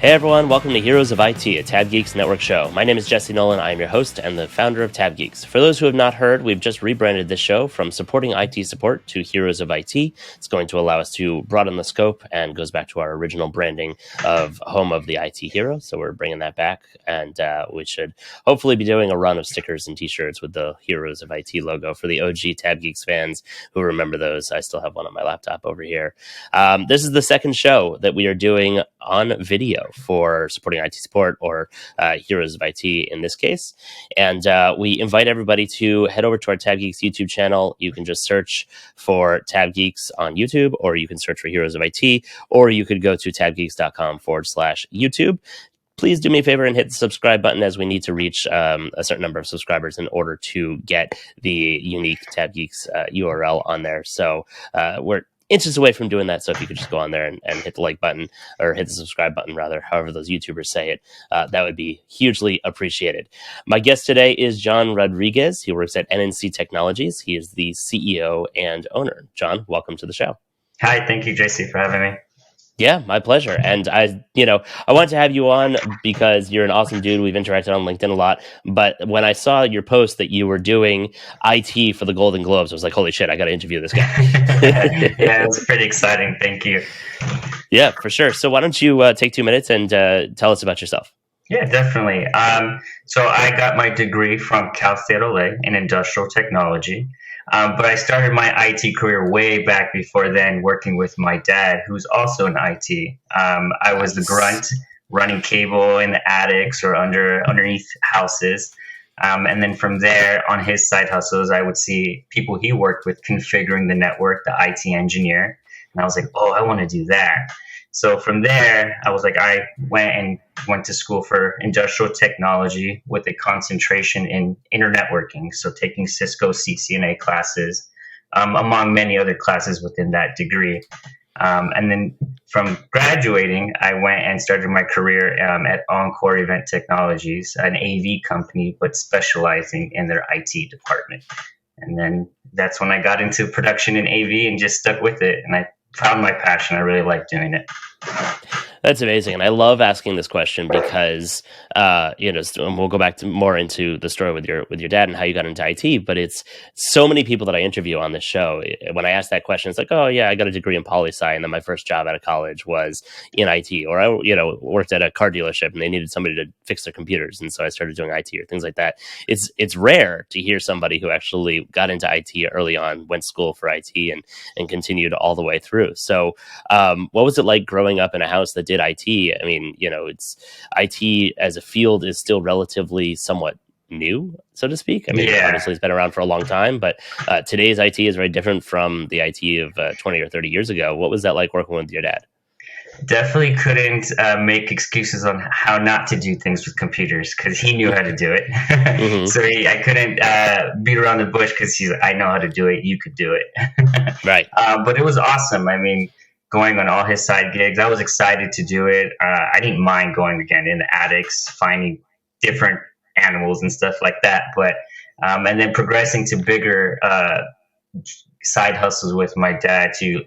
Hey everyone, welcome to Heroes of IT, a tabGeeks network show. My name is Jesse Nolan. I am your host and the founder of tabGeeks. For those who have not heard, we've just rebranded this show from supporting IT support to Heroes of IT. It's going to allow us to broaden the scope and goes back to our original branding of home of the IT hero. So we're bringing that back, and we should hopefully be doing a run of stickers and t-shirts with the Heroes of IT logo for the OG tabGeeks fans who remember those. I still have one on my laptop over here. This is the second show that we are doing on video for supporting IT support, or Heroes of IT in this case. And we invite everybody to head over to our tabGeeks YouTube channel. You can just search for tabGeeks on YouTube, or you can search for Heroes of IT, or you could go to tabgeeks.com/YouTube. Please do me a favor and hit the subscribe button, as we need to reach a certain number of subscribers in order to get the unique tabGeeks URL on there. So we're inches away from doing that. So if you could just go on there and hit the like button, or hit the subscribe button rather, however those YouTubers say it, that would be hugely appreciated. My guest today is John Rodriguez. He works at NNC Technologies. He is the CEO and owner. John, welcome to the show. Hi, thank you, JC, for having me. Yeah, my pleasure. And I wanted to have you on because you're an awesome dude. We've interacted on LinkedIn a lot. But when I saw your post that you were doing IT for the Golden Globes, I was like, holy shit, I got to interview this guy. Yeah, it was pretty exciting. Thank you. Yeah, for sure. So why don't you take 2 minutes and tell us about yourself? Yeah, definitely. So I got my degree from Cal State LA in industrial technology. But I started my IT career way back before then, working with my dad, who's also in IT. I was the grunt running cable in the attics or underneath houses. And then from there, on his side hustles, I would see people he worked with configuring the network, the IT engineer. And I was like, oh, I want to do that. So from there, I was like, I went to school for industrial technology with a concentration in internetworking. So taking Cisco CCNA classes, among many other classes within that degree. And then from graduating, I went and started my career at Encore Event Technologies, an AV company, but specializing in their IT department. And then that's when I got into production in AV and just stuck with it. And I found my passion. I really like doing it. That's amazing. And I love asking this question because, and we'll go back to more into the story with your dad and how you got into IT, but it's so many people that I interview on this show. When I ask that question, it's like, oh yeah, I got a degree in poli-sci, and then my first job out of college was in IT, or I, worked at a car dealership and they needed somebody to fix their computers. And so I started doing IT or things like that. It's rare to hear somebody who actually got into IT early on, went to school for IT and continued all the way through. So what was it like growing up in a house that did IT? I mean, it's IT as a field is still relatively somewhat new, so to speak. I mean, Obviously it's been around for a long time, but today's IT is very different from the IT of 20 or 30 years ago. What was that like working with your dad? Definitely couldn't make excuses on how not to do things with computers, because he knew how to do it. Mm-hmm. So I couldn't beat around the bush, because he's like, I know how to do it, you could do it. Right. But it was awesome. I mean, going on all his side gigs, I was excited to do it. I didn't mind going again in the attics, finding different animals and stuff like that. But and then progressing to bigger side hustles with my dad to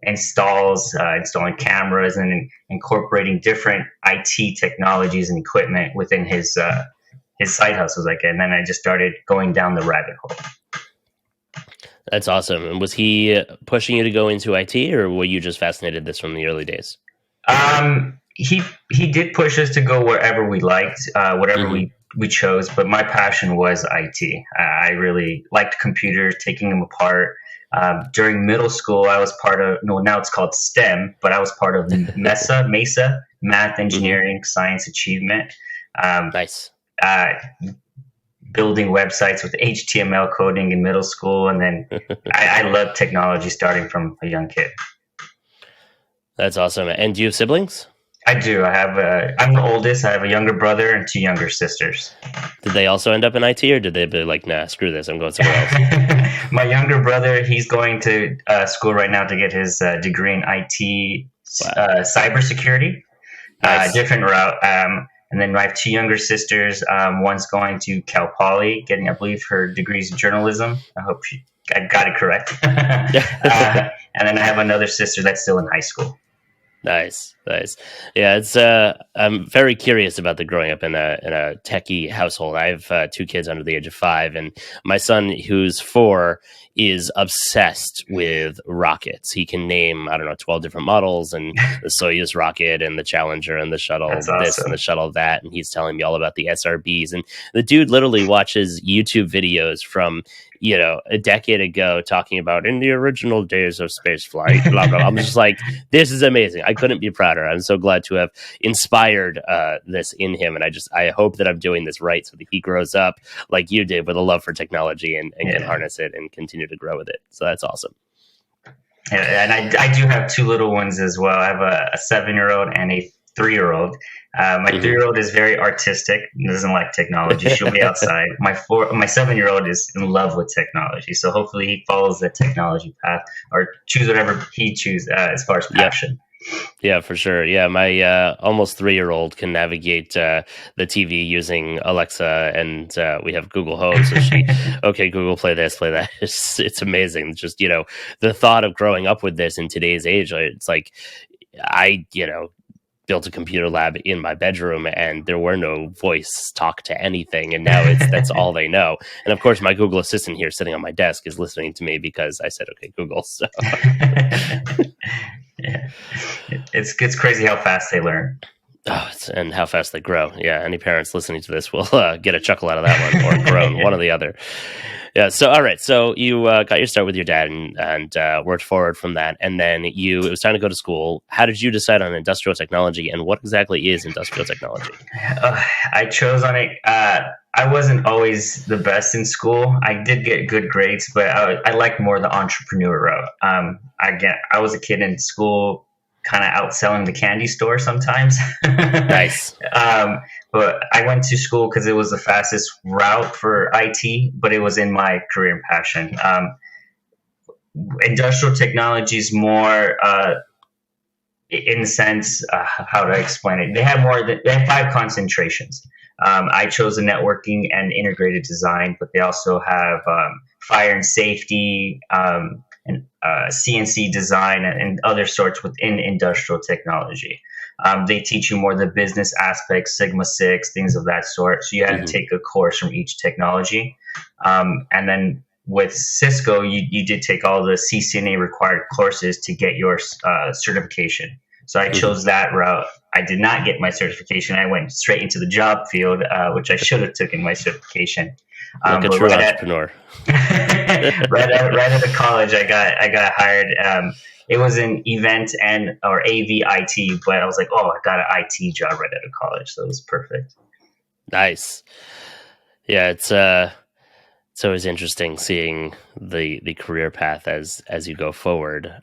installing cameras and incorporating different IT technologies and equipment within his side hustles. And then I just started going down the rabbit hole. That's awesome. And was he pushing you to go into IT, or were you just fascinated this from the early days? He did push us to go wherever we liked, whatever we chose. But my passion was IT. I really liked computers, taking them apart. During middle school, I was part of, now it's called STEM, but I was part of MESA, Math, Engineering, Science Achievement. Nice. Building websites with HTML coding in middle school. And then I love technology starting from a young kid. That's awesome. And do you have siblings? I do. I'm the oldest. I have a younger brother and 2 younger sisters. Did they also end up in IT, or did they be like, nah, screw this, I'm going somewhere else? My younger brother, he's going to school right now to get his degree in IT, cybersecurity. Nice. Different route. And then I have 2 younger sisters. One's going to Cal Poly, getting, I believe, her degrees in journalism. I hope I got it correct. And then I have another sister that's still in high school. Nice, nice. Yeah, it's I'm very curious about the growing up in a techie household. I have two kids under the age of 5, and my son, who's 4, is obsessed with rockets. He can name, I don't know, 12 different models, and the Soyuz rocket and the Challenger and the shuttle That's this and the awesome. shuttle that, and he's telling me all about the SRBs. And the dude literally watches YouTube videos from a decade ago talking about in the original days of space flight, blah blah. I'm just like, this is amazing. I couldn't be prouder. I'm so glad to have inspired this in him, and I hope that I'm doing this right so that he grows up like you did with a love for technology and can Yeah. harness it and continue to grow with it. So that's awesome. Yeah, and I do have two little ones as well. I have a 7-year old and a 3-year old. My Hmm. 3-year old is very artistic, doesn't like technology. She'll be outside. My 7-year old is in love with technology. So hopefully he follows the technology path or choose whatever he chooses as far as Yep. passion. Yeah, for sure. Yeah, my almost 3-year-old can navigate the TV using Alexa, and we have Google Home. So okay, Google, play this, play that. It's amazing. Just the thought of growing up with this in today's age. It's like I built a computer lab in my bedroom, and there were no voice talk to anything, and now that's all they know. And of course, my Google Assistant here sitting on my desk is listening to me because I said, "Okay, Google." So. Yeah. It's crazy how fast they learn. Oh, and how fast they grow. Yeah, any parents listening to this will get a chuckle out of that one, or groan, one or the other. Yeah. So, all right. So you got your start with your dad, and worked forward from that, and then it was time to go to school. How did you decide on industrial technology, and what exactly is industrial technology? I chose on it. I wasn't always the best in school. I did get good grades, but I like more the entrepreneur route. I was a kid in school, kind of outselling the candy store sometimes. Nice. But I went to school because it was the fastest route for IT, but it was in my career and passion. Industrial technology is more in the sense, how do I explain it? They have 5 concentrations. I chose the networking and integrated design, but they also have fire and safety, and CNC design, and other sorts within industrial technology. They teach you more the business aspects, Sigma Six, things of that sort. So you had to Hmm. take a course from each technology, and then with Cisco, you did take all the CCNA required courses to get your certification. So I Hmm. chose that route. I did not get my certification. I went straight into the job field, which I should have taken my certification. Like a But true entrepreneur. right out of college, I got hired. It was an event and or AV IT, but I was like, oh, I got an IT job right out of college, so it was perfect. Nice. Yeah, it's always interesting seeing the career path as you go forward.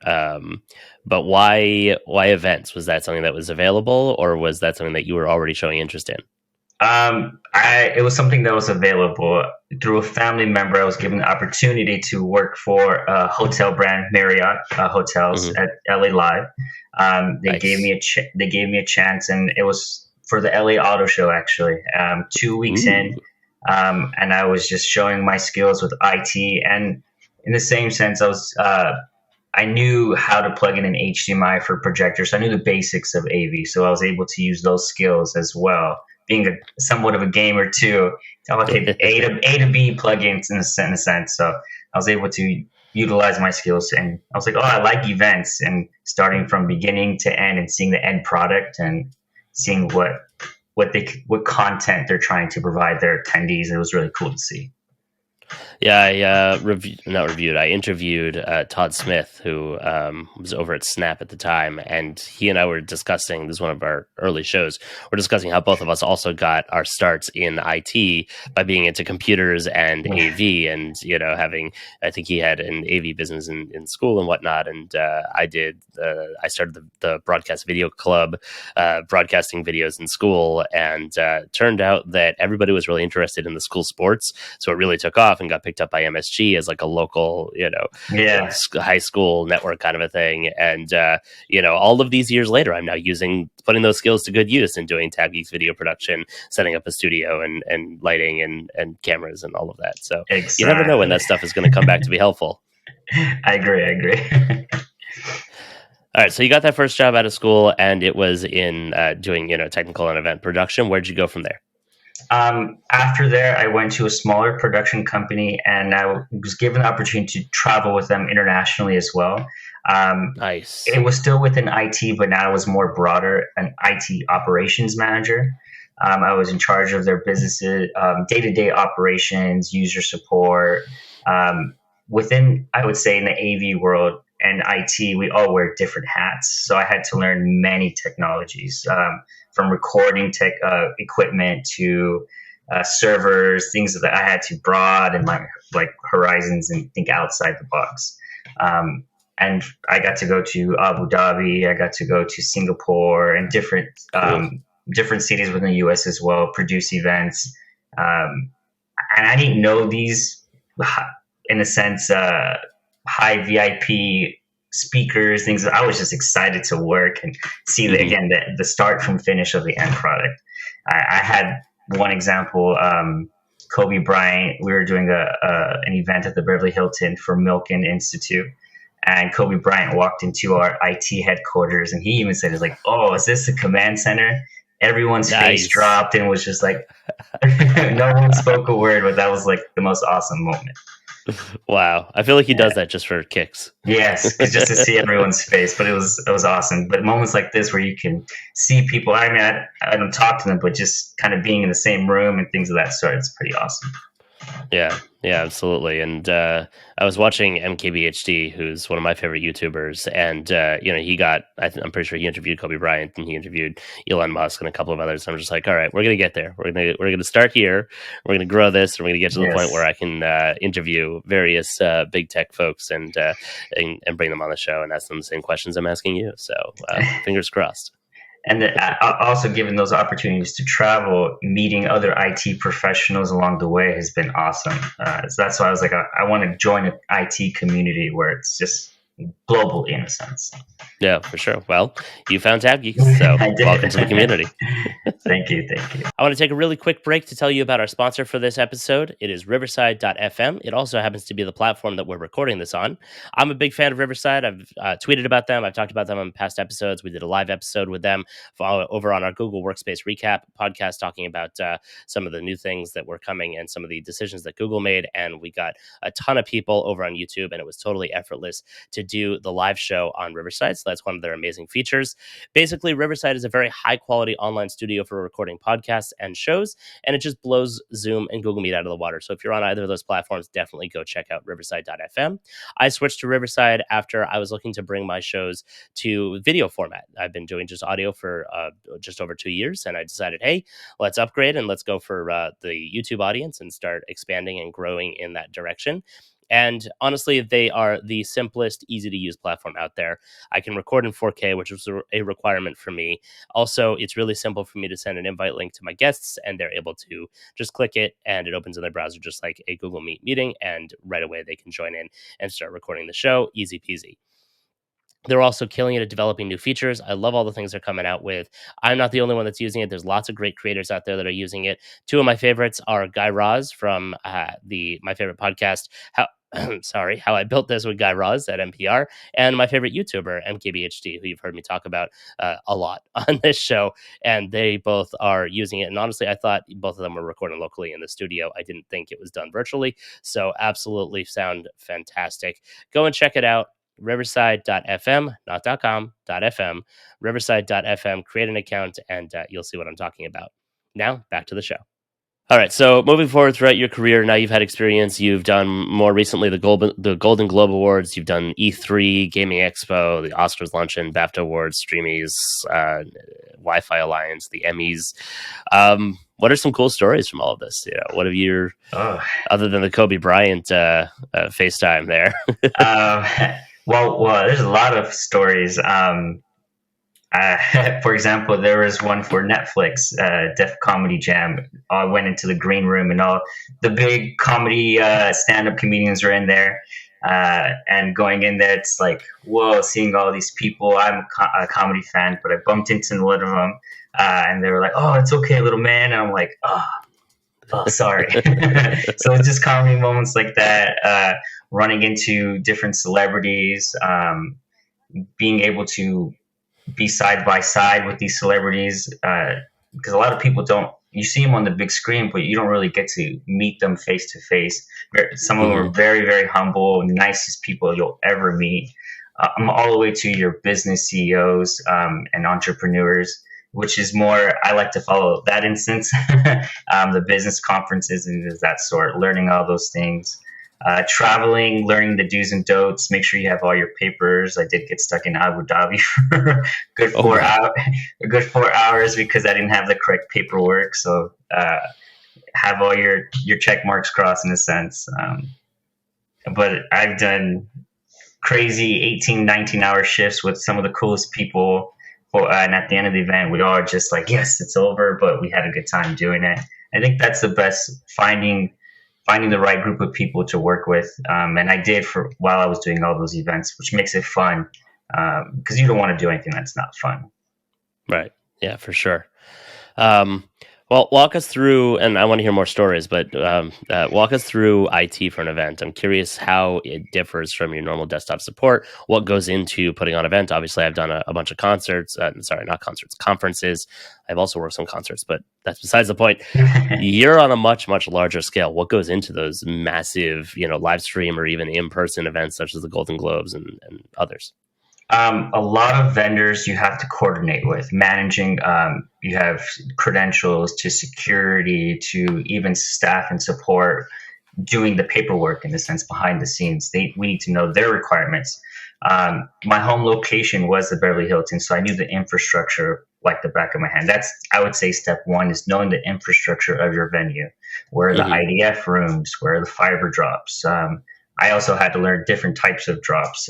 But why events? Was that something that was available, or was that something that you were already showing interest in? It was something that was available through a family member. I was given the opportunity to work for a hotel brand, Marriott Hotels Hmm. at LA Live. Nice. They gave me a chance, and it was for the LA Auto Show actually. 2 weeks Ooh. in, and I was just showing my skills with IT, and in the same sense, I knew how to plug in an HDMI for projectors. So I knew the basics of AV, so I was able to use those skills as well. Being somewhat of a gamer too, okay, A to B plugins in a sense. So I was able to utilize my skills, and I was like, oh, I like events, and starting from beginning to end, and seeing the end product, and seeing what content they're trying to provide their attendees. It was really cool to see. Yeah, I not reviewed. I interviewed Todd Smith, who was over at Snap at the time, and he and I were discussing. This is one of our early shows. We're discussing how both of us also got our starts in IT by being into computers and AV, and having. I think he had an AV business in school and whatnot, and I did. I started the broadcast video club, broadcasting videos in school, and turned out that everybody was really interested in the school sports, so it really took off and got picked up by MSG as like a local, Yeah, high school network kind of a thing. And all of these years later, I'm now putting those skills to good use and doing tabGeeks video production, setting up a studio and lighting and cameras and all of that. So you never know when exactly. that stuff is going to come back to be helpful. I agree. All right, so you got that first job out of school, and it was in doing technical and event production. Where'd you go from there? After there, I went to a smaller production company, and I was given the opportunity to travel with them internationally as well. Um, Nice. it was still within IT, but now it was more broader, an IT operations manager. I was in charge of their businesses, day to day operations, user support. Um, Within, I would say, in the AV world and IT, we all wear different hats. So I had to learn many technologies, from recording tech equipment to servers, things that I had to broaden my like horizons and think outside the box. Um, and I got to go to Abu Dhabi. I got to go to Singapore and Cool. different cities within the U.S. as well. Produce events, um, and I didn't know these in a sense high VIP speakers, things. I was just excited to work and see Hmm. again the start from finish of the end product. I had one example. Kobe Bryant. We were doing an event at the Beverly Hilton for Milken Institute, and Kobe Bryant walked into our IT headquarters, and he even said, "It's like, oh, is this a command center?" Everyone's face Nice. dropped and was just like, no one spoke a word, but that was like the most awesome moment. Wow. I feel like he Yeah. does that just for kicks. Yes, because just to see everyone's face, but it was awesome. But moments like this where you can see people. I mean, I don't talk to them, but just kind of being in the same room and things of that sort, it's pretty awesome. Yeah, yeah, absolutely. And I was watching MKBHD, who's one of my favorite YouTubers, and he got. I'm pretty sure he interviewed Kobe Bryant, and he interviewed Elon Musk and a couple of others. I'm just like, all right, we're gonna get there. We're gonna start here. We're gonna grow this, and we're gonna get to the point where Yes, I can interview various big tech folks and bring them on the show and ask them the same questions I'm asking you. So fingers crossed. and also given those opportunities to travel, meeting other IT professionals along the way has been awesome. So that's why I was like, I want to join an IT community where it's just globally in a sense. Yeah, for sure. Well, you found tabGeeks, so I welcome to the did. community. Thank you, thank you. I want to take a really quick break to tell you about our sponsor for this episode. It is Riverside.fm. It also happens to be the platform that we're recording this on. I'm a big fan of Riverside. I've tweeted about them. I've talked about them on past episodes. We did a live episode with them over on our Google Workspace Recap podcast, talking about some of the new things that were coming and some of the decisions that Google made. And we got a ton of people over on YouTube, and it was totally effortless to do the live show on Riverside. So that's one of their amazing features. Basically, Riverside is a very high quality online studio for recording podcasts and shows, and it just blows Zoom and Google Meet out of the water. So if you're on either of those platforms, definitely go check out Riverside.fm. I switched to Riverside after I was looking to bring my shows to video format. I've been doing just audio for just over 2 years, and I decided, hey, let's upgrade and let's go for the YouTube audience and start expanding and growing in that direction. And honestly, they are the simplest, easy to use platform out there. I can record in 4K, which was a requirement for me. Also, it's really simple for me to send an invite link to my guests, and they're able to just click it, and it opens in their browser just like a Google Meet meeting. And right away, they can join in and start recording the show. Easy peasy. They're also killing it at developing new features. I love all the things they're coming out with. I'm not the only one that's using it. There's lots of great creators out there that are using it. Two of my favorites are Guy Raz from the my favorite podcast, How sorry, How I Built This with Guy Raz at NPR, and my favorite YouTuber, MKBHD, who you've heard me talk about a lot on this show. And they both are using it. And honestly, I thought both of them were recording locally in the studio. I didn't think it was done virtually. So absolutely sound fantastic. Go and check it out. Riverside.fm, not .com.fm, Riverside.fm. Create an account, and you'll see what I'm talking about. Now, back to the show. All right. So moving forward throughout your career, now you've had experience. You've done more recently the Golden Globe Awards. You've done E3, Gaming Expo, the Oscars luncheon, BAFTA Awards, Streamies, Wi-Fi Alliance, the Emmys. What are some cool stories from all of this? What have you, Oh, other than the Kobe Bryant FaceTime there? um, well, there's a lot of stories. For example, there was one for Netflix, Def Comedy Jam. I went into the green room, and all the big comedy stand-up comedians were in there. And going in there, it's like, whoa, seeing all these people. I'm a comedy fan, but I bumped into one of them, and they were like, "Oh, it's okay, little man." And I'm like, "Oh, sorry." So it's just comedy moments like that, running into different celebrities. being able to be side by side with these celebrities, because a lot of people don't. You see them on the big screen, but you don't really get to meet them face to face. Some of them Hmm. are very, very humble, nicest people you'll ever meet. All the way to your business CEOs and entrepreneurs, which is more. I like to follow that instance, the business conferences and that sort, learning all those things. Traveling, learning the do's and don'ts. Make sure you have all your papers. I did get stuck in Abu Dhabi for good Oh four my. hour, a good 4 hours because I didn't have the correct paperwork. So have all your check marks crossed in a sense. But I've done crazy 18, 19-hour shifts with some of the coolest people. And at the end of the event, we all are just like, yes, it's over, but we had a good time doing it. I think that's the best, finding the right group of people to work with. And I did for while I was doing all those events, which makes it fun because you don't want to do anything that's not fun. Right. Yeah, for sure. Um, well, walk us through, and I want to hear more stories, but walk us through IT for an event. I'm curious how it differs from your normal desktop support. What goes into putting on an event? Obviously, I've done a bunch of concerts. Sorry, not concerts, conferences. I've also worked some concerts, but that's besides the point. You're on a much, much larger scale. What goes into those massive, live stream or even in-person events such as the Golden Globes and others? A lot of vendors you have to coordinate with, managing. You have credentials to security to even staff and support doing the paperwork in the sense behind the scenes. We need to know their requirements. My home location was the Beverly Hilton, so I knew the infrastructure like the back of my hand. That's, I would say, step one is knowing the infrastructure of your venue. Where are the Hmm. IDF rooms? Where are the fiber drops? I also had to learn different types of drops.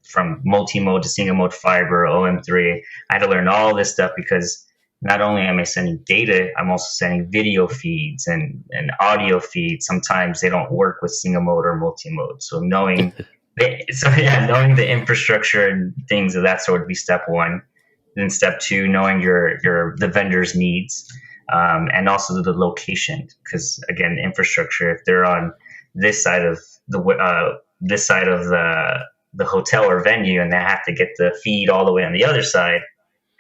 From multi-mode to single mode fiber, OM3. I had to learn all this stuff because not only am I sending data, I'm also sending video feeds and audio feeds. Sometimes they don't work with single mode or multi mode. So knowing the infrastructure and things of that sort would be step one. Then step two, knowing the vendor's needs, and also the location. Because again, infrastructure. If they're on this side of the hotel or venue, and they have to get the feed all the way on the other side,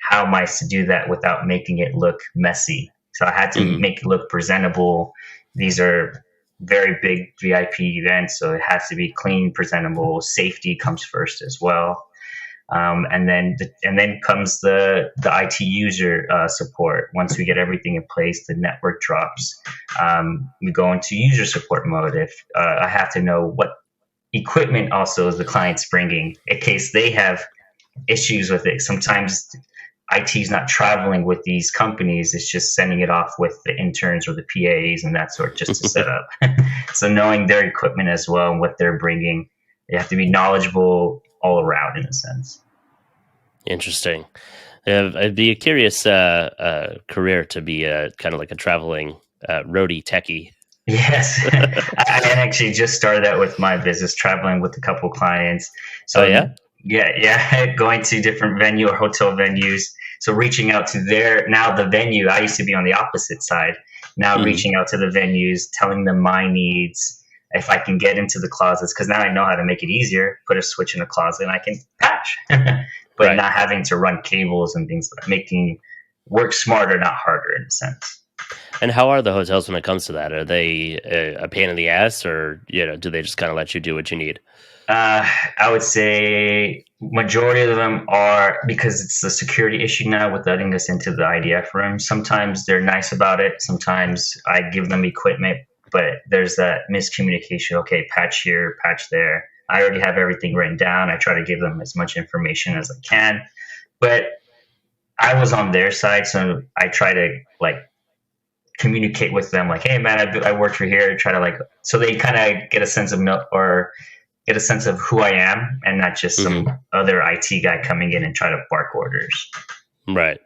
how am I to do that without making it look messy? So I had to Hmm. make it look presentable. These are very big VIP events, so it has to be clean, presentable. Safety comes first as well. And then comes the IT user support. Once we get everything in place, the network drops. We go into user support mode. If I have to know what equipment also is the client's bringing in case they have issues with it. Sometimes IT is not traveling with these companies; it's just sending it off with the interns or the PAs and that sort, just to set up. So knowing their equipment as well and what they're bringing, you have to be knowledgeable all around in a sense. Interesting. It'd be a curious career to be kind of like a traveling roadie techie. Yes, I actually just started that with my business, traveling with a couple clients. Oh So yeah. yeah, going to different venue or hotel venues. So reaching out to the venue. I used to be on the opposite side. Now Hmm. reaching out to the venues, telling them my needs. If I can get into the closets, because now I know how to make it easier. Put a switch in the closet and I can patch, but Right. not having to run cables and things, making work smarter, not harder in a sense. And how are the hotels when it comes to that? Are they a pain in the ass, or do they just kind of let you do what you need? Uh, I would say majority of them are because it's a security issue now with letting us into the IDF room. Sometimes they're nice about it. Sometimes I give them equipment, but there's that miscommunication. Okay, patch here, patch there. I already have everything written down. I try to give them as much information as I can, but I was on their side, so I try to like communicate with them, like, "Hey, man, I worked for here." Try to like, so they kind of get a sense of no, or get a sense of who I am and not just Hmm. some other IT guy coming in and try to bark orders. Right.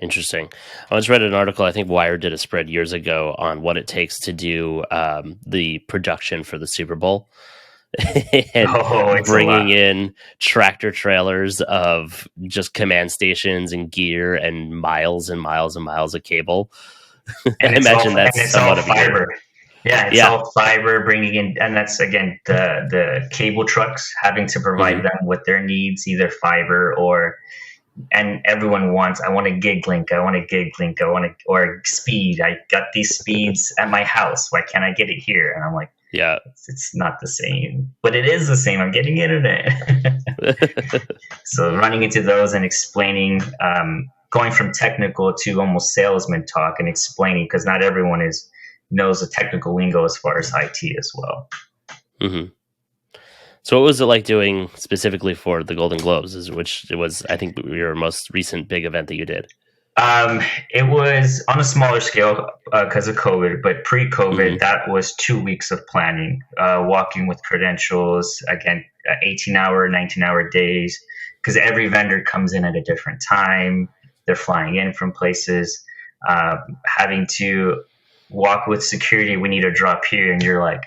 Interesting. I once read an article. I think Wired did a spread years ago on what it takes to do the production for the Super Bowl, and Oh, it's a bringing lot. in tractor trailers of just command stations and gear and miles and miles and miles of cable. I And it's all imagine and that's it's all somewhat of a game. fiber. Yeah, it's Yeah. all fiber bringing in, and that's again the cable trucks having to Hmm. provide them with their needs, either fiber or, and everyone wants, I want a gig link, I want a gig link, I want to, or speed. I got these speeds at my house. Why can't I get it here? And I'm like, Yeah. it's not the same, but it is the same. I'm getting internet. So running into those and explaining, going from technical to almost salesman talk and explaining, because not everyone is knows the technical lingo as far as IT as well. Hmm. So, what was it like doing specifically for the Golden Globes? Which it was, I think, your most recent big event that you did. Um, it was on a smaller scale because of COVID, but Hmm. pre-COVID, that was 2 weeks of planning, walking with credentials, again, 18-hour, 19-hour days, because every vendor comes in at a different time. They're flying in from places, having to walk with security. We need a drop here, and you're like,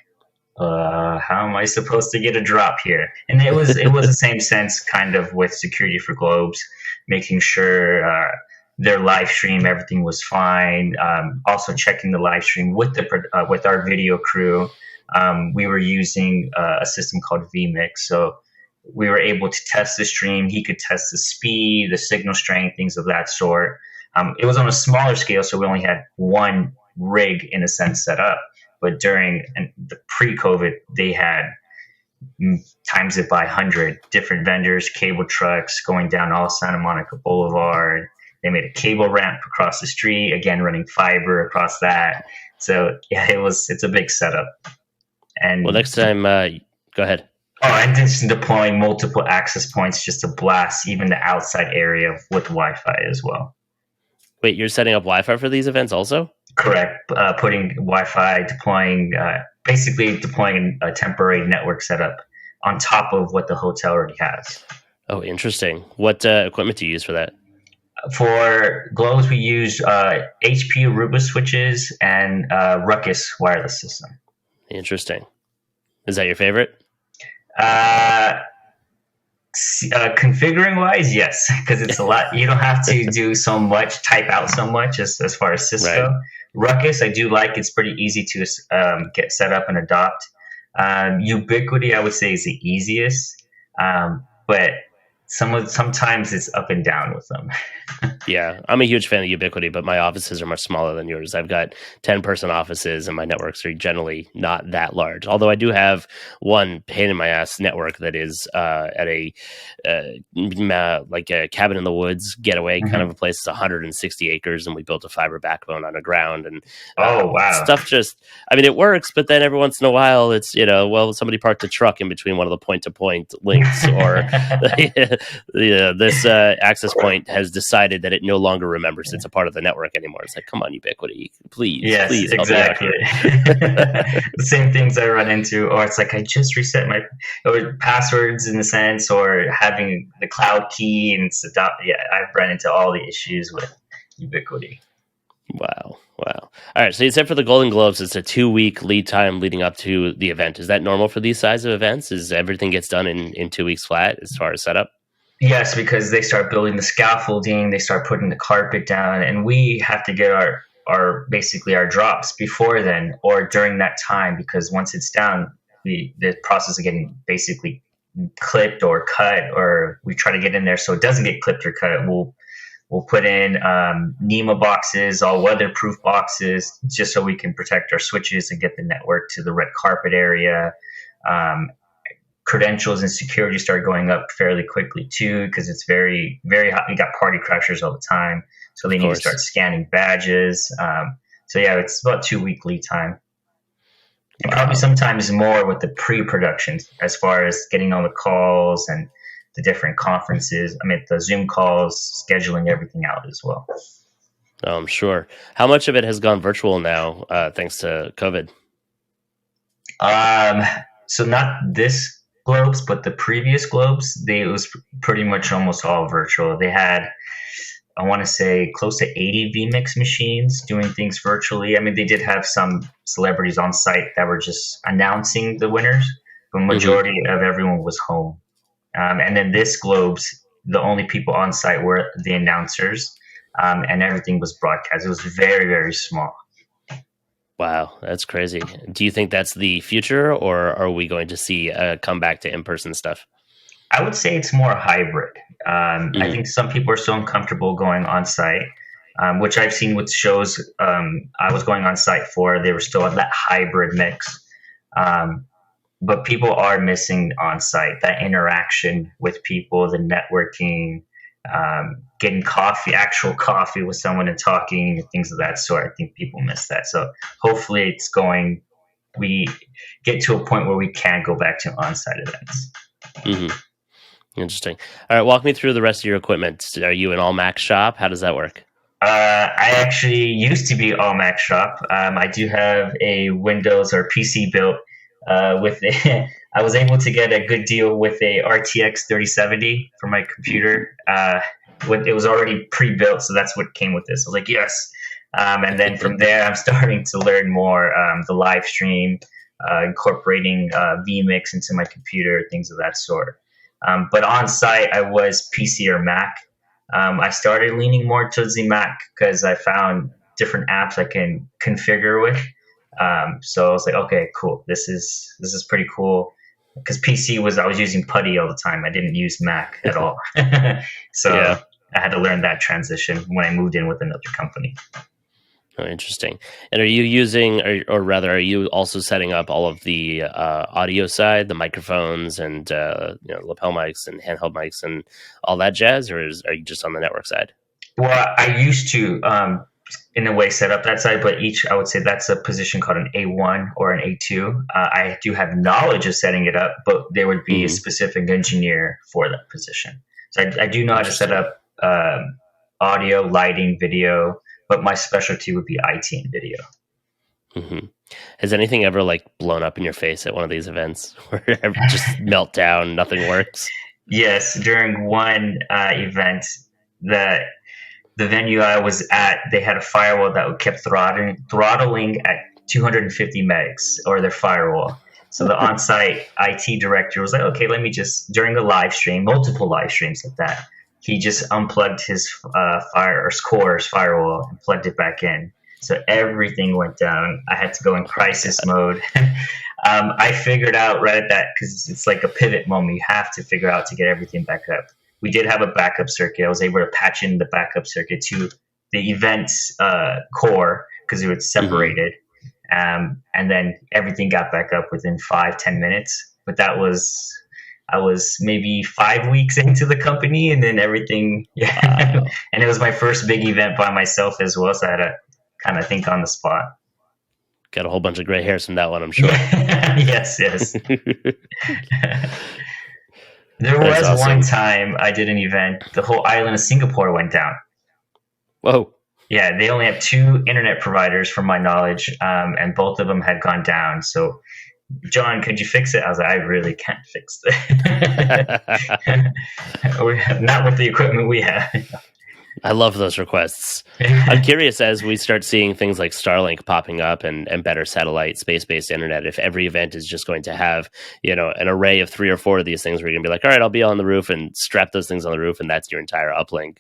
how am I supposed to get a drop here? And it was the same sense kind of with security for Globes, making sure their live stream everything was fine. Also checking the live stream with with our video crew. We were using a system called vMix, so we were able to test the stream. He could test the speed, the signal strength, things of that sort. It was on a smaller scale, so we only had one rig in a sense set up, but during the pre-COVID, they had times it by 100 different vendors, cable trucks going down all Santa Monica Boulevard. They made a cable ramp across the street, again running fiber across that. So yeah, it's a big setup. Well, And next time, go ahead. and just deploying multiple access points just to blast even the outside area with Wi-Fi as well. Wait, you're setting up Wi-Fi for these events also? Correct. Putting Wi-Fi, deploying, basically deploying a temporary network setup on top of what the hotel already has. Oh, interesting. What equipment do you use for that? For Globes, we use HP Aruba switches and Ruckus wireless system. Interesting. Is that your favorite? Uh, Configuring wise, yes, because it's a lot. You don't have to do so much, type out so much as far as Right. Cisco. Ruckus, I do like. It's pretty easy to get set up and adopt. Ubiquity, I would say, is the easiest, but sometimes it's up and down with them. Yeah, I'm a huge fan of Ubiquity, but my offices are much smaller than yours. I've got 10-person offices, and my networks are generally not that large. Although I do have one pain in my ass network that is at a like a cabin in the woods getaway kind of Mhm. a place. It's 160 acres, and we built a fiber backbone underground, and Oh wow! stuff just. I mean, it works, but then every once in a while, it's well, somebody parked a truck in between one of the point-to-point links, or this access point has decided that it no longer remembers it's a part of the network anymore. It's like, come on, Ubiquity, please, Yes, please help me out exactly. here. The same things I run into, or it's like I just reset my or passwords in the sense, or having the cloud key and it's adopt. Yeah, I've run into all the issues with Ubiquity. Wow. Wow. All right. So you said for the Golden Globes, it's a 2 week lead time leading up to the event. Is that normal for these size of events? Is everything gets done in 2 weeks flat as far as setup? Yes, because they start building the scaffolding, they start putting the carpet down, and we have to get our basically our drops before then or during that time, because once it's down, the process of getting basically clipped or cut, or we try to get in there so it doesn't get clipped or cut. We'll put in NEMA boxes, all weatherproof boxes, just so we can protect our switches and get the network to the red carpet area. Um, Credentials and security start going up fairly quickly too, because it's very very hot. We got party crashers all the time, so Of they need to start course. scanning badges. So yeah, it's about 2 week lead time, and probably Wow. sometimes more with the pre-production as far as getting on the calls and the different conferences. I mean, the Zoom calls, scheduling everything out as well. I'm sure. How much of it has gone virtual now, thanks to COVID? Um, so not this globes, but the previous globes, it was pretty much almost all virtual. They had, I want to say, close to 80 vMix machines doing things virtually. I mean, they did have some celebrities on site that were just announcing the winners, but Hmm. majority of everyone was home. And then this globes, the only people on site were the announcers, and everything was broadcast. It was very very small. Wow, that's crazy. Do you think that's the future, or are we going to see a comeback to in-person stuff? I would say it's more hybrid. I Hmm. think some people are so uncomfortable going on site, which I've seen with shows I was going on site for. They were still at that hybrid mix. Um, but people are missing on site that interaction with people, the networking, getting coffee, actual coffee with someone and talking, and things of that sort. I think people miss that. So hopefully, we get to a point where we can go back to on site events. Hmm. Interesting. All right, walk me through the rest of your equipment. Are you an all Mac shop? How does that work? I actually used to be all Mac shop. I do have a Windows or PC built with a, I was able to get a good deal with a RTX 3070 for my computer. It was already pre-built, so that's what came with this. I was like, yes. And then from there, I'm starting to learn more the live stream, incorporating vMix into my computer, things of that sort. But on site, I was PC or Mac. I started leaning more towards the Mac because I found different apps I can configure with. So I was like, okay, cool. This is pretty cool. Because PC was I was using Putty all the time. I didn't use Mac at all. So Yeah. I had to learn that transition when I moved in with another company. Oh, interesting. And are you using, or rather, are you also setting up all of the audio side, the microphones and lapel mics and handheld mics and all that jazz, or are you just on the network side? Well, I used to, in a way, set up that side, but each, I would say that's a position called an A1 or an A2. I do have knowledge of setting it up, but there would be a Hmm. specific engineer for that position. So I do know how to set Interesting. up audio, lighting, video, but my specialty would be IT and video. Hmm. Has anything ever like blown up in your face at one of these events where it just melt down, nothing works? Yes, during one event, the the venue I was at, they had a firewall that kept throttling at 250 megs or their firewall. So the on-site IT director was like, okay, let me just during the live stream, multiple live streams like that, he just unplugged his fire or Score's firewall and plugged it back in. So everything went down. I had to go in crisis mode. I figured out right at that because it's like a pivot moment. You have to figure out to get everything back up. We did have a backup circuit. I was able to patch in the backup circuit to the event's core because it was Hmm. separated. And then everything got back up within 5-10 minutes. But I was maybe 5 weeks into the company, and then everything, yeah. Wow. And it was my first big event by myself as well, so I had to kind of think on the spot. Got a whole bunch of gray hairs from that one, I'm sure. Yeah, yes, yes. There That's was one awesome. time I did an event, the whole island of Singapore went down. Whoa. Yeah, they only have two internet providers, from my knowledge, and both of them had gone down. So, John, could you fix it? I was like, I really can't fix it. Not with the equipment we have. I love those requests. I'm curious as we start seeing things like Starlink popping up and better satellite space based internet, if every event is just going to have, an array of three or four of these things where you're going to be like, all right, I'll be on the roof and strap those things on the roof, and that's your entire uplink.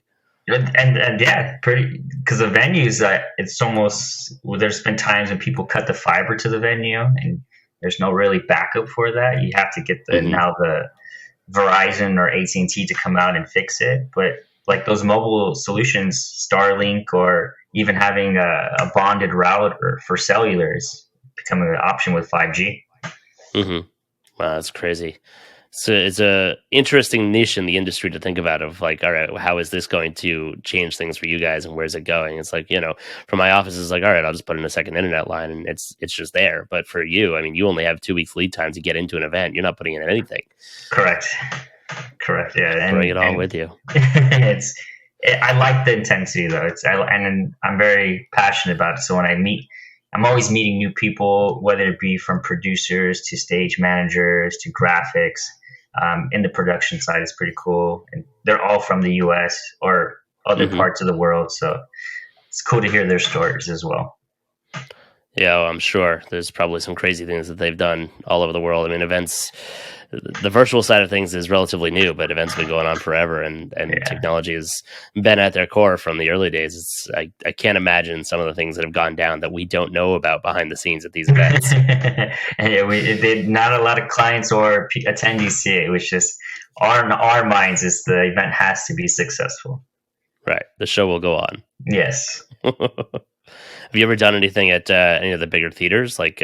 And yeah, pretty because the venues it's almost well, there's been times when people cut the fiber to the venue and there's no really backup for that. You have to get Hmm. the Verizon or AT&T to come out and fix it. But like those mobile solutions, Starlink or even having a bonded router for cellular is becoming an option with 5G. Hmm. Wow, that's crazy. So it's a interesting niche in the industry to think about of like, all right, how is this going to change things for you guys and where's it going? It's like, from my office it's like, all right, I'll just put in a second internet line and it's just there. But for you, I mean, you only have 2 weeks lead time to get into an event. You're not putting in anything. Correct. Correct. Yeah. Bring it all And with you. I like the intensity though. And I'm very passionate about it. So when I'm always meeting new people, whether it be from producers to stage managers to graphics. In the production side, it's pretty cool, and they're all from the U.S. or other Hmm. parts of the world. So it's cool to hear their stories as well. Yeah, well, I'm sure there's probably some crazy things that they've done all over the world. I mean, events. the virtual side of things is relatively new, but events have been going on forever, and Yeah. technology has been at their core from the early days. I can't imagine some of the things that have gone down that we don't know about behind the scenes at these events. And yeah, not a lot of clients or attendees see it. It was just our minds is the event has to be successful. Right, the show will go on. Yes. Have you ever done anything at any of the bigger theaters, like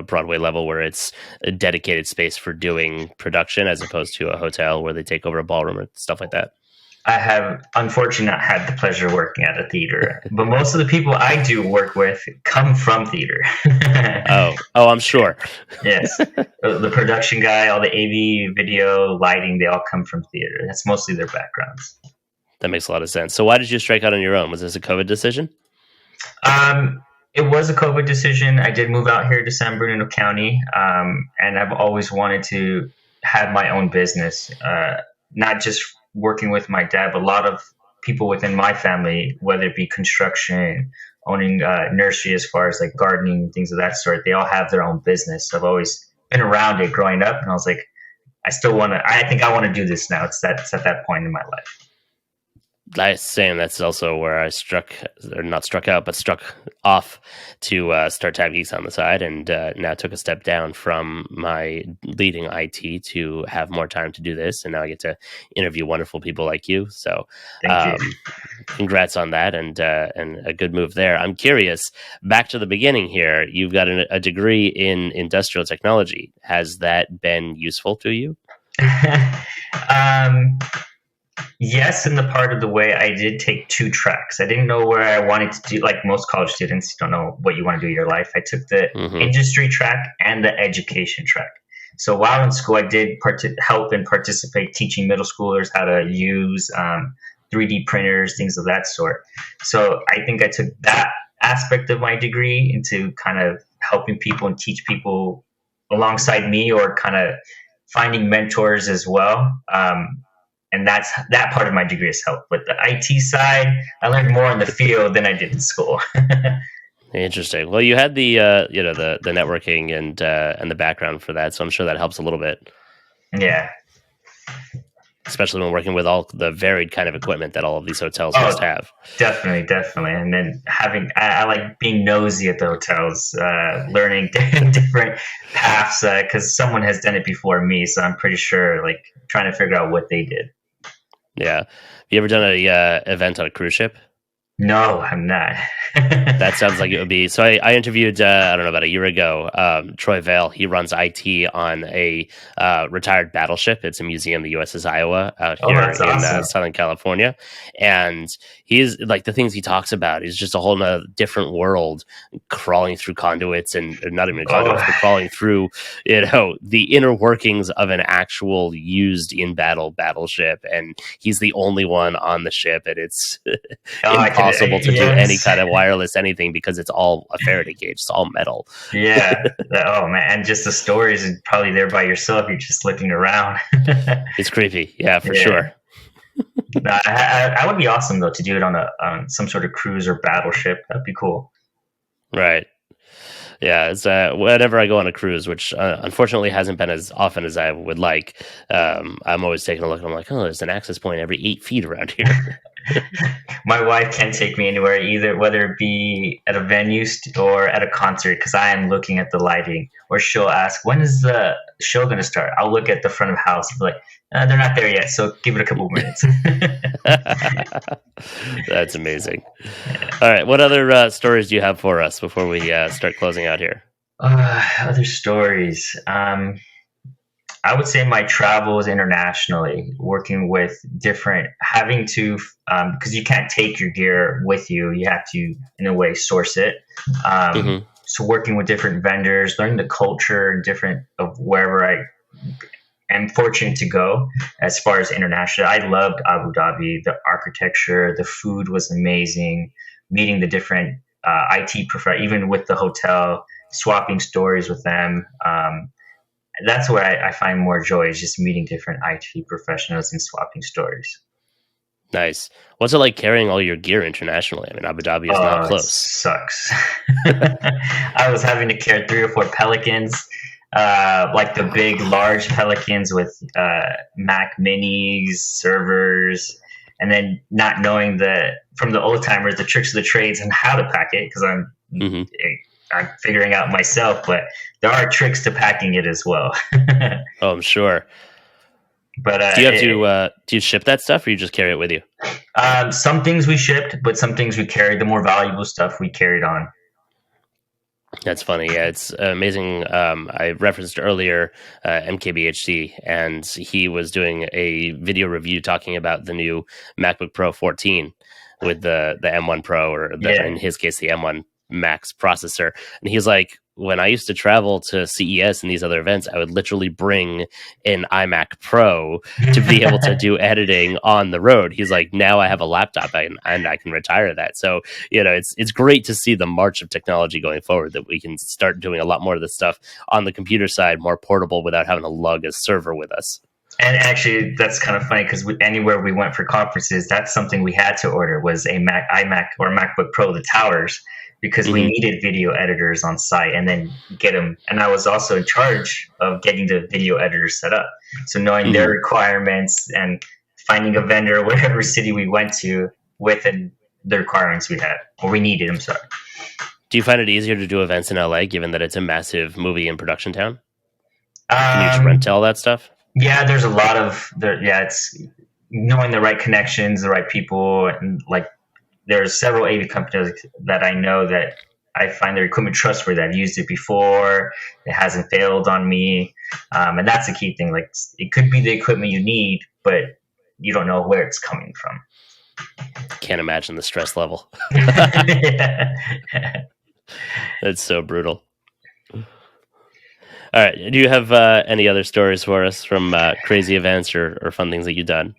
Broadway level, where it's a dedicated space for doing production, as opposed to a hotel where they take over a ballroom or stuff like that? I have unfortunately not had the pleasure of working at a theater, but most of the people I do work with come from theater. Oh, I'm sure. Yes. The production guy, all the AV, video, lighting, they all come from theater. That's mostly their backgrounds. That makes a lot of sense. So why did you strike out on your own? Was this a COVID decision? It was a COVID decision. I did move out here to San Bernardino County, and I've always wanted to have my own business, not just working with my dad, but a lot of people within my family, whether it be construction, owning nursery as far as like gardening, things of that sort, they all have their own business. So I've always been around it growing up, and I was like, I think I want to do this now. It's at that point in my life. That's also where I struck off to start tabGeeks on the side, and now took a step down from my leading IT to have more time to do this, and now I get to interview wonderful people like you. So, Thank you. congrats on that, and a good move there. I'm curious. Back to the beginning here. You've got a degree in industrial technology. Has that been useful to you? Yes, in the part of the way I did take 2 tracks. I didn't know where I wanted to do, like most college students, you don't know what you want to do in your life. I took the industry track and the education track. So while in school, I did help and participate teaching middle schoolers how to use 3D printers, things of that sort. So I think I took that aspect of my degree into kind of helping people and teach people alongside me, or kind of finding mentors as well. And that part of my degree has helped. With the IT side, I learned more in the field than I did in school. Interesting. Well, you had the the networking and the background for that, so I'm sure that helps a little bit. Yeah. Especially when working with all the varied kind of equipment that all of these hotels must have. Definitely. And then I like being nosy at the hotels, learning different paths, because someone has done it before me. So I'm pretty sure, like, trying to figure out what they did. Yeah. Have you ever done a event on a cruise ship? No, I'm not. That sounds like it would be. So I interviewed, I don't know, about a year ago, Troy Vale. He runs IT on a retired battleship. It's a museum, the USS Iowa, out here in awesome. Southern California. And he's like, the things he talks about is just a whole different world, crawling through conduits, and not even conduits, but crawling through, the inner workings of an actual used in battle battleship. And he's the only one on the ship, and it's impossible to do any kind of wireless anything, because it's all a Faraday cage. It's all metal. Yeah. Oh man. And just the stories, and probably there by yourself, you're just looking around. It's creepy. Yeah, for sure. No, I would be awesome though to do it on some sort of cruise or battleship. That'd be cool. Right. Yeah, it's whenever I go on a cruise, which unfortunately hasn't been as often as I would like, I'm always taking a look and I'm like, oh, there's an access point every 8 feet around here. My wife can't take me anywhere either, whether it be at a venue or at a concert, because I am looking at the lighting. Or she'll ask, when is the show going to start? I'll look at the front of the house and be like, they're not there yet, so give it a couple minutes. That's amazing. All right, what other stories do you have for us before we start closing out here? Other stories. I would say my travels internationally, working with having to, because you can't take your gear with you. You have to, in a way, source it. So working with different vendors, learning the culture and different of wherever I am fortunate to go as far as international. I loved Abu Dhabi. The architecture, the food was amazing. Meeting the different IT professionals, even with the hotel, swapping stories with them. That's where I find more joy, is just meeting different IT professionals and swapping stories. Nice. What's it like carrying all your gear internationally? I mean, Abu Dhabi is not close. It sucks. I was having to carry 3 or 4 Pelicans. like the big, large Pelicans with Mac Minis, servers, and then not knowing from the old timers the tricks of the trades and how to pack it because Hmm. I'm figuring out myself, but there are tricks to packing it as well. Oh, I'm sure. But Do you have to do you ship that stuff, or you just carry it with you? some things we shipped, but some things we carried. The more valuable stuff we carried on. That's funny. Yeah, it's amazing. I referenced earlier MKBHD, and he was doing a video review talking about the new MacBook Pro 14 with the M1 Pro, or in Yeah. his case, the M1 Max processor. And he's like, when I used to travel to CES and these other events, I would literally bring an iMac Pro to be able to do editing on the road. He's like, now I have a laptop and I can retire that. So it's great to see the march of technology going forward, that we can start doing a lot more of this stuff on the computer side, more portable, without having to lug a server with us. And actually, that's kind of funny because anywhere we went for conferences, that's something we had to order was a iMac or MacBook Pro, the towers, because we Hmm. needed video editors on site and then get them. And I was also in charge of getting the video editors set up. So knowing their Hmm. requirements and finding a vendor, whatever city we went to, within the requirements we had or we needed. I'm sorry. Do you find it easier to do events in LA, given that it's a massive movie and production town? Can you just rent Um, all that stuff? yeah, there's a lot of there. Yeah, it's knowing the right connections, the right people, and like there's several AV companies that I know that I find their equipment trustworthy. I've used it before; it hasn't failed on me, and that's the key thing. Like it could be the equipment you need, but you don't know where it's coming from. Can't imagine the stress level. Yeah. That's so brutal. All right. Do you have any other stories for us from crazy events or fun things that you've done?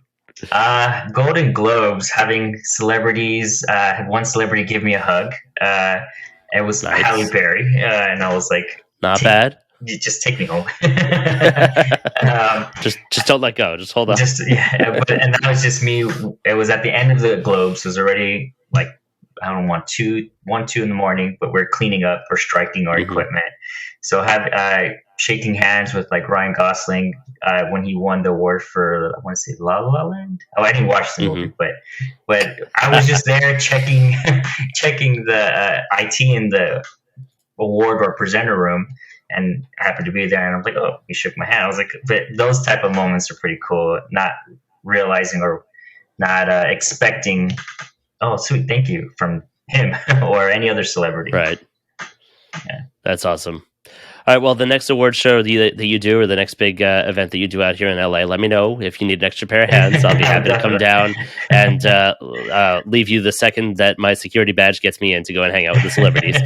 Golden Globes, having celebrities, had one celebrity give me a hug. It was Halle Nice. Berry, and I was like, Not take, bad. just take me home. um, just don't let go. Just hold on. just yeah, and that was just me. It was at the end of the Globes. It was already like I don't know, 2 in the morning, but we're cleaning up, we're striking our Hmm. equipment. So have shaking hands with like Ryan Gosling when he won the award for I want to say La La Land. Oh, I didn't watch the Hmm. movie, but I was just there checking checking the IT in the award or presenter room, and I happened to be there, and I'm like, oh, he shook my hand. I was like, but those type of moments are pretty cool. Not realizing or not expecting, oh, sweet, thank you from him or any other celebrity. Right. Yeah. That's awesome. All right. Well, the next award show that you do, or the next big event that you do out here in LA, let me know if you need an extra pair of hands. I'll be happy to come down and leave you the second that my security badge gets me in to go and hang out with the celebrities.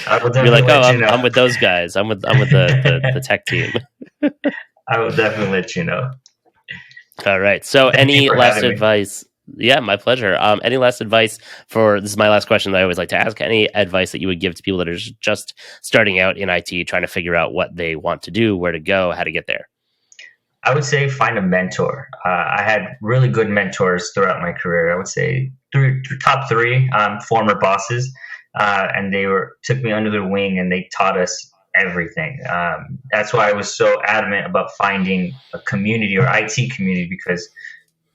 I will Be definitely like, oh, let you know. I'm with those guys. I'm with the tech team. I will definitely let you know. All right. So, Thank you any for last having me. advice? Yeah, my pleasure. Any last advice for this is my last question that I always like to ask. Any advice that you would give to people that are just starting out in IT, trying to figure out what they want to do, where to go, how to get there? I would say find a mentor. I had really good mentors throughout my career. I would say top three former bosses, and they took me under their wing and they taught us everything. That's why I was so adamant about finding a community or IT community because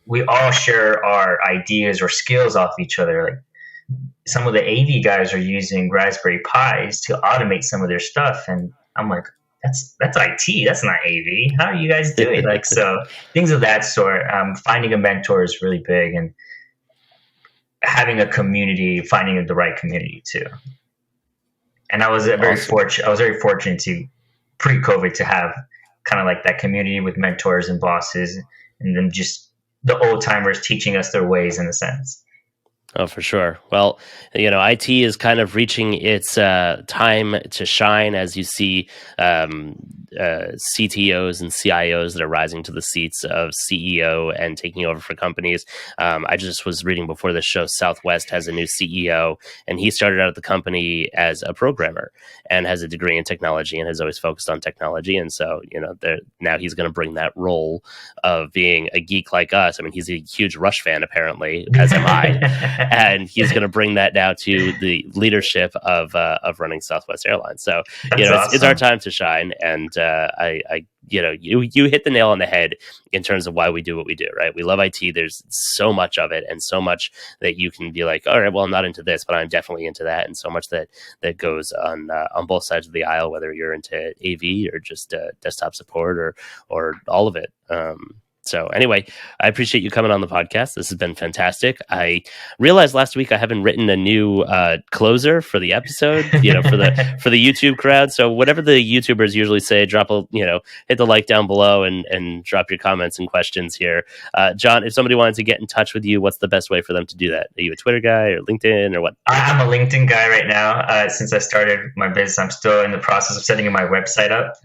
we all share our ideas or skills off each other. Like some of the AV guys are using Raspberry Pis to automate some of their stuff, and I'm like, that's IT. That's not AV. How are you guys doing? Like so, things of that sort. Finding a mentor is really big, and having a community, finding the right community too. And I was very Awesome. fortunate. I was very fortunate to pre-COVID to have kind of like that community with mentors and bosses, and then just the old timers teaching us their ways in a sense. Oh, for sure. Well, IT is kind of reaching its time to shine as you see CTOs and CIOs that are rising to the seats of CEO and taking over for companies. I just was reading before this show, Southwest has a new CEO, and he started out at the company as a programmer and has a degree in technology and has always focused on technology. And so, now he's going to bring that role of being a geek like us. I mean, he's a huge Rush fan, apparently, as am I. and he's going to bring that now to the leadership of running Southwest Airlines. So That's it's our awesome. time to shine, and I you hit the nail on the head in terms of why we do what we do, right? We love IT. There's so much of it, and so much that you can be like, all right, well, I'm not into this, but I'm definitely into that, and so much that goes on both sides of the aisle, whether you're into AV or just desktop support or all of it. So anyway, I appreciate you coming on the podcast. This has been fantastic. I realized last week I haven't written a new closer for the episode, for the YouTube crowd. So whatever the YouTubers usually say, hit the like down below and drop your comments and questions here. John, if somebody wanted to get in touch with you, what's the best way for them to do that? Are you a Twitter guy or LinkedIn or what? I'm a LinkedIn guy right now. Since I started my business, I'm still in the process of setting my website up,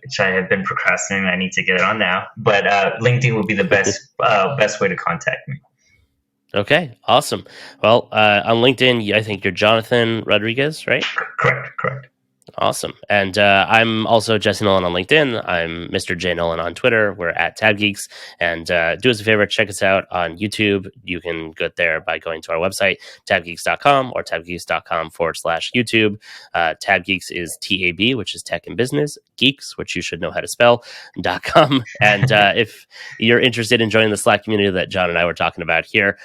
which I have been procrastinating. I need to get it on now. But LinkedIn would be the best way to contact me. Okay, awesome. Well, on LinkedIn, I think you're Jonathan Rodriguez, right? Correct. Awesome. And I'm also Jesse Nolan on LinkedIn. I'm Mr. J Nolan on Twitter. We're at tabGeeks. And do us a favor, check us out on YouTube. You can get there by going to our website, tabgeeks.com or tabgeeks.com/YouTube. tabGeeks is TAB, which is tech and business, geeks, which you should know how to spell, .com. And if you're interested in joining the Slack community that John and I were talking about here,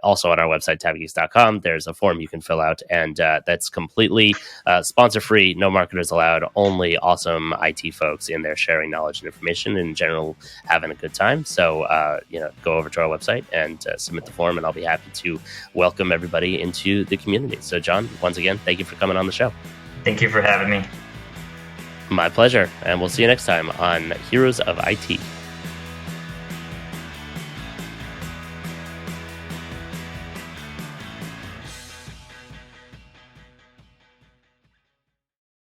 also on our website, tabgeeks.com, there's a form you can fill out. And that's completely sponsor-free, no marketers allowed, only awesome IT folks in there sharing knowledge and information, and in general having a good time. So go over to our website and submit the form, and I'll be happy to welcome everybody into the community. So John, once again, thank you for coming on the show. Thank you for having me. My pleasure, and we'll see you next time on Heroes of IT.